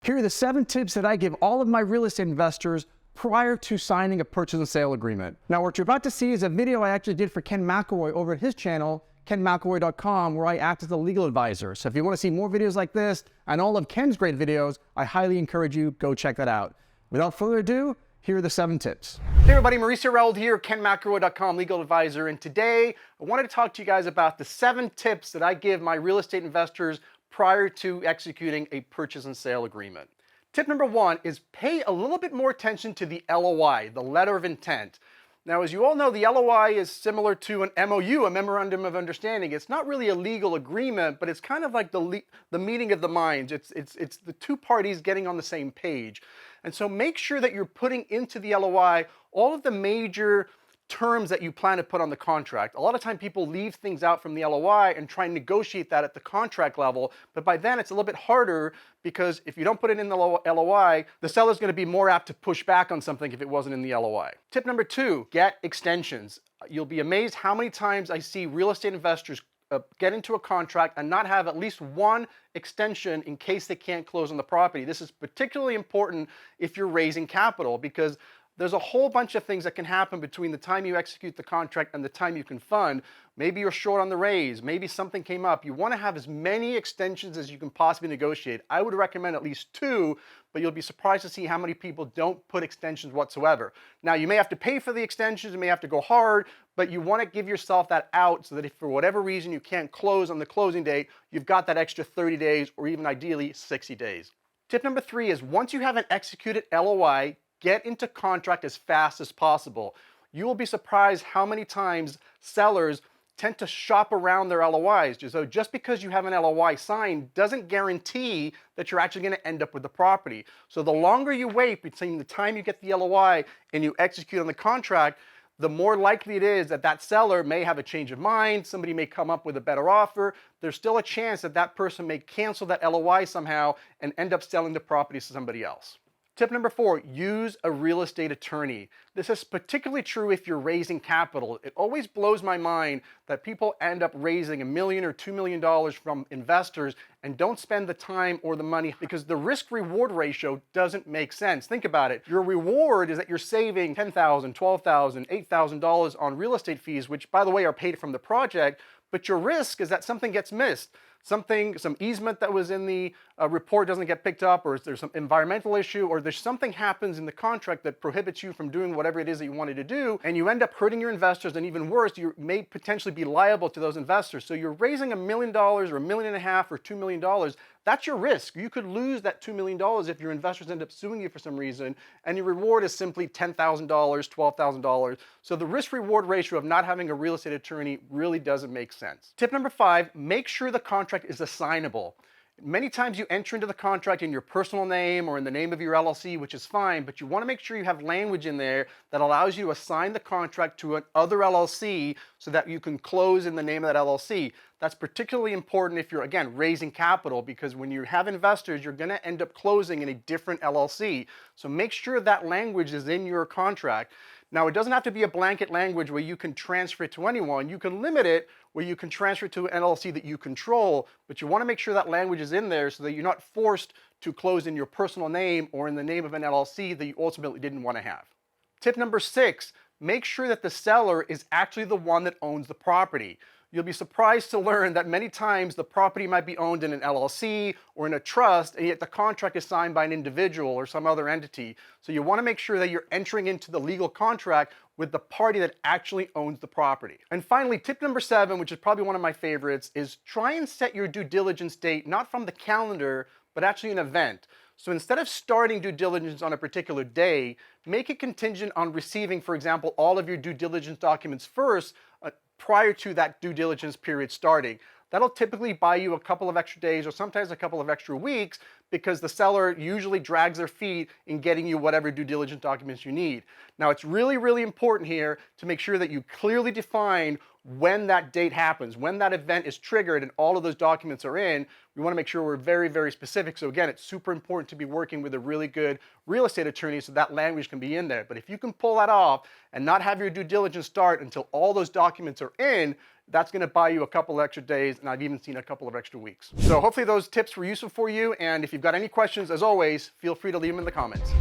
Here are the 7 tips that I give all of my real estate investors prior to signing a purchase and sale agreement. Now, what you're about to see is a video I actually did for Ken McElroy over at his channel, kenmcelroy.com, where I act as a legal advisor. So if you want to see more videos like this and all of Ken's great videos, I highly encourage you, go check that out. Without further ado, here are the 7 tips. Hey everybody, Mauricio Rauld here, kenmcelroy.com legal advisor, and today I wanted to talk to you guys about the 7 tips that I give my real estate investors prior to executing a purchase and sale agreement. Tip number 1 is pay a little bit more attention to the LOI, the letter of intent. Now, as you all know, the LOI is similar to an MOU, a memorandum of understanding. It's not really a legal agreement, but it's kind of like the meeting of the minds. It's the two parties getting on the same page. And so make sure that you're putting into the LOI all of the major terms that you plan to put on the contract. A lot of time people leave things out from the LOI and try and negotiate that at the contract level, but by then it's a little bit harder because if you don't put it in the LOI, the seller's going to be more apt to push back on something if it wasn't in the LOI. Tip number 2, get extensions. You'll be amazed how many times I see real estate investors get into a contract and not have at least one extension in case they can't close on the property. This is particularly important if you're raising capital because there's a whole bunch of things that can happen between the time you execute the contract and the time you can fund. Maybe you're short on the raise, maybe something came up. You want to have as many extensions as you can possibly negotiate. I would recommend at least 2, but you'll be surprised to see how many people don't put extensions whatsoever. Now, you may have to pay for the extensions, you may have to go hard, but you want to give yourself that out so that if for whatever reason you can't close on the closing date, you've got that extra 30 days or even ideally 60 days. Tip number 3 is once you have an executed LOI, get into contract as fast as possible. You will be surprised how many times sellers tend to shop around their LOIs. So just because you have an LOI signed doesn't guarantee that you're actually going to end up with the property. So the longer you wait between the time you get the LOI and you execute on the contract, the more likely it is that that seller may have a change of mind, somebody may come up with a better offer. There's still a chance that that person may cancel that LOI somehow and end up selling the property to somebody else. Tip number 4, use a real estate attorney. This is particularly true if you're raising capital. It always blows my mind that people end up raising $1 million or $2 million from investors and don't spend the time or the money because the risk-reward ratio doesn't make sense. Think about it. Your reward is that you're saving $10,000, $12,000, $8,000 on real estate fees, which by the way are paid from the project, but your risk is that something gets missed. Some easement that was in the report doesn't get picked up, or there's some environmental issue, or there's something happens in the contract that prohibits you from doing whatever it is that you wanted to do, and you end up hurting your investors, and even worse, you may potentially be liable to those investors. So you're raising $1 million or $1.5 million or $2 million. That's your risk. You could lose that $2 million if your investors end up suing you for some reason, and your reward is simply $10,000, $12,000. So the risk-reward ratio of not having a real estate attorney really doesn't make sense. Tip number 5, make sure the contract is assignable. Many times you enter into the contract in your personal name or in the name of your LLC, which is fine, but you want to make sure you have language in there that allows you to assign the contract to another LLC so that you can close in the name of that LLC. That's particularly important if you're, again, raising capital, because when you have investors, you're going to end up closing in a different LLC. So make sure that language is in your contract. Now, it doesn't have to be a blanket language where you can transfer it to anyone. You can limit it where you can transfer it to an LLC that you control, but you want to make sure that language is in there so that you're not forced to close in your personal name or in the name of an LLC that you ultimately didn't want to have. Tip number 6, make sure that the seller is actually the one that owns the property. You'll be surprised to learn that many times the property might be owned in an LLC or in a trust, and yet the contract is signed by an individual or some other entity. So you want to make sure that you're entering into the legal contract with the party that actually owns the property. And finally, tip number 7, which is probably one of my favorites, is try and set your due diligence date not from the calendar, but actually an event. So instead of starting due diligence on a particular day, make it contingent on receiving, for example, all of your due diligence documents first, prior to that due diligence period starting. That'll typically buy you a couple of extra days or sometimes a couple of extra weeks because the seller usually drags their feet in getting you whatever due diligence documents you need. Now, it's really, really important here to make sure that you clearly define when that date happens, when that event is triggered and all of those documents are in. We want to make sure we're very, very specific. So again, it's super important to be working with a really good real estate attorney so that language can be in there. But if you can pull that off and not have your due diligence start until all those documents are in, that's going to buy you a couple extra days, and I've even seen a couple of extra weeks. So hopefully those tips were useful for you, and if you've got any questions, as always, feel free to leave them in the comments.